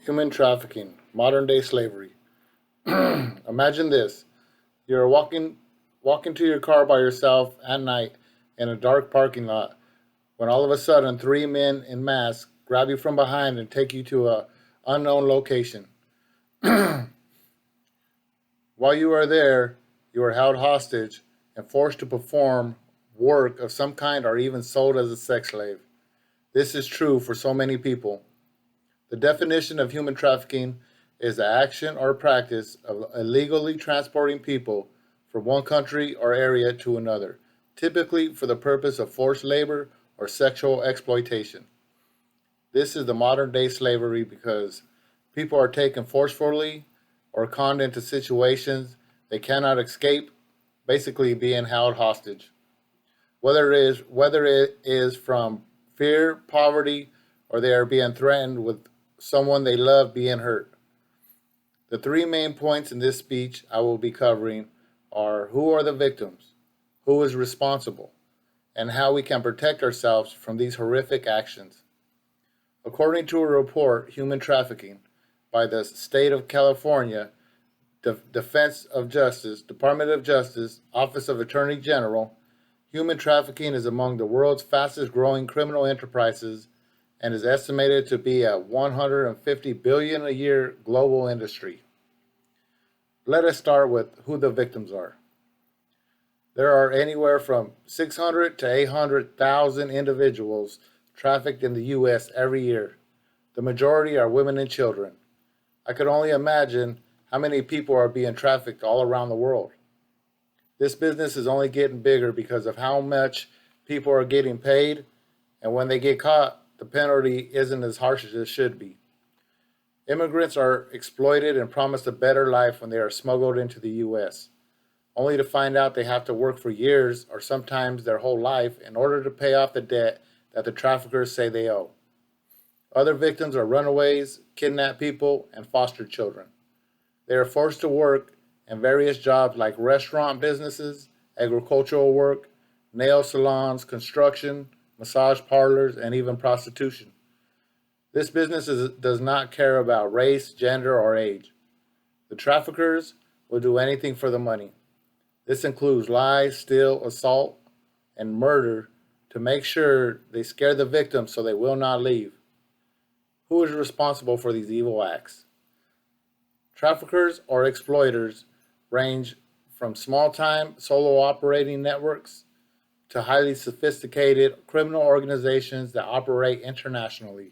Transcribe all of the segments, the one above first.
Human trafficking, modern day slavery. Imagine this. You're walking to your car by yourself at night in a dark parking lot when all of a sudden three men in masks grab you from behind and take you to a unknown location. While you are there, you are held hostage and forced to perform work of some kind or even sold as a sex slave. This is true for so many people. The definition of human trafficking is the action or practice of illegally transporting people from one country or area to another, typically for the purpose of forced labor or sexual exploitation. This is the modern day slavery because people are taken forcefully or conned into situations they cannot escape, basically being held hostage. Whether it is from fear, poverty, or they are being threatened with someone they love being hurt. The three main points in this speech I will be covering are who are the victims, who is responsible, and how we can protect ourselves from these horrific actions. According to a report, Human Trafficking, by the State of California Defense of Justice, Department of Justice, Office of Attorney General, human trafficking is among the world's fastest growing criminal enterprises and is estimated to be a 150 billion a year global industry. Let us start with who the victims are. There are anywhere from 600 to 800,000 individuals trafficked in the US every year. The majority are women and children. I could only imagine how many people are being trafficked all around the world. This business is only getting bigger because of how much people are getting paid, and when they get caught, the penalty isn't as harsh as it should be. Immigrants are exploited and promised a better life when they are smuggled into the US, only to find out they have to work for years or sometimes their whole life in order to pay off the debt that the traffickers say they owe. Other victims are runaways, kidnapped people, and foster children. They are forced to work in various jobs like restaurant businesses, agricultural work, nail salons, construction, massage parlors, and even prostitution. This does not care about race, gender, or age. The traffickers will do anything for the money. This includes lies, steal, assault, and murder to make sure they scare the victims so they will not leave. Who is responsible for these evil acts? Traffickers or exploiters range from small time solo operating networks to highly sophisticated criminal organizations that operate internationally.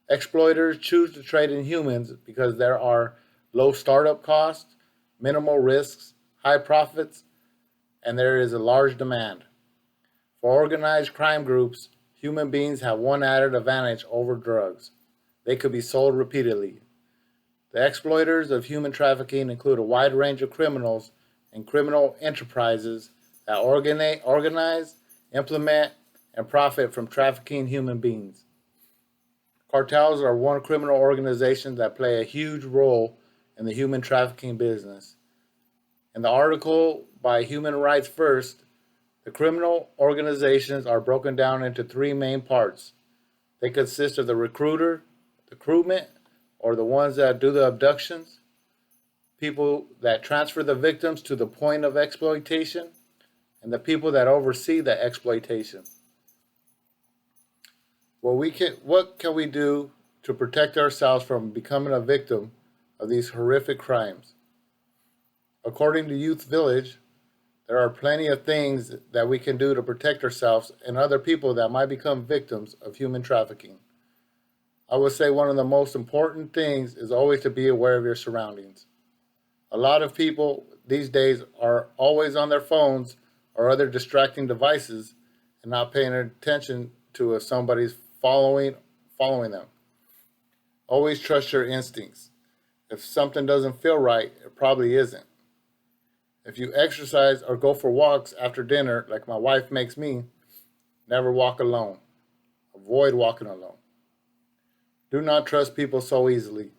Exploiters choose to trade in humans because there are low startup costs, minimal risks, high profits, and there is a large demand. For organized crime groups, human beings have one added advantage over drugs. They could be sold repeatedly. The exploiters of human trafficking include a wide range of criminals and criminal enterprises that organize, implement, and profit from trafficking human beings. Cartels are one criminal organization that play a huge role in the human trafficking business. In the article by Human Rights First, the criminal organizations are broken down into three main parts. They consist of the recruitment, or the ones that do the abductions, people that transfer the victims to the point of exploitation, and the people that oversee the exploitation. What can we do to protect ourselves from becoming a victim of these horrific crimes? According to Youth Village, there are plenty of things that we can do to protect ourselves and other people that might become victims of human trafficking. I would say one of the most important things is always to be aware of your surroundings. A lot of people these days are always on their phones or other distracting devices and not paying attention to if somebody's following them. Always trust your instincts. If something doesn't feel right, it probably isn't. If you exercise or go for walks after dinner, like my wife makes me, never walk alone. Avoid walking alone. Do not trust people so easily.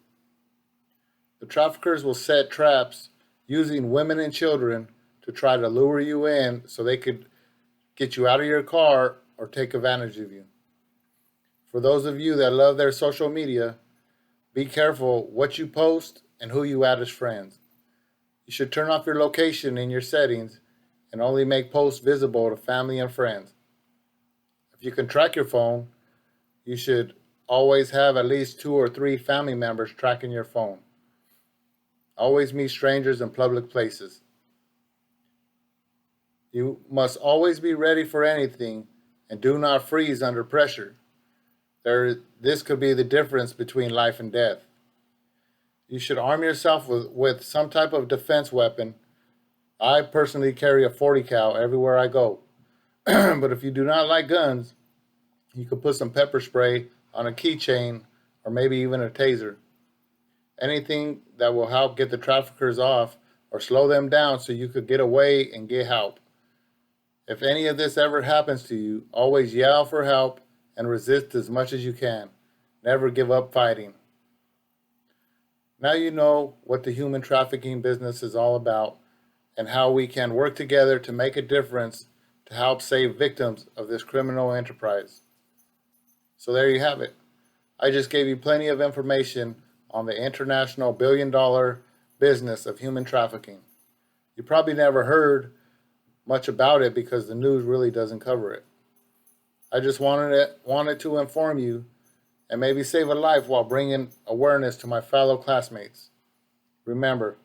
The traffickers will set traps using women and children to try to lure you in so they could get you out of your car or take advantage of you. For those of you that love their social media, Be careful what you post and who you add as friends. You should turn off your location in your settings and only make posts visible to family and friends. If you can track your phone, you should always have at least 2 or 3 family members tracking your phone. Always meet strangers in public places. You must always be ready for anything and do not freeze under pressure. This could be the difference between life and death. You should arm yourself with some type of defense weapon. I personally carry a 40 cal everywhere I go. But if you do not like guns, you could put some pepper spray on a keychain or maybe even a taser. Anything that will help get the traffickers off or slow them down so you could get away and get help. If any of this ever happens to you, always yell for help and resist as much as you can. Never give up fighting. Now you know what the human trafficking business is all about and how we can work together to make a difference to help save victims of this criminal enterprise. So there you have it. I just gave you plenty of information on the international billion-dollar business of human trafficking. You probably never heard much about it because the news really doesn't cover it. I just wanted to inform you and maybe save a life while bringing awareness to my fellow classmates. Remember,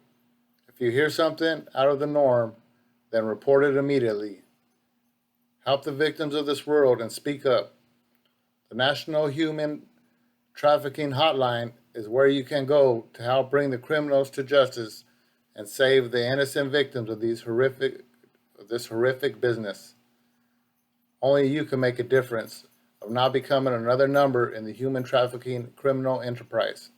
if you hear something out of the norm, then report it immediately. Help the victims of this world and speak up. The National Human Trafficking Hotline is where you can go to help bring the criminals to justice and save the innocent victims of this horrific business. Only you can make a difference of not becoming another number in the human trafficking criminal enterprise.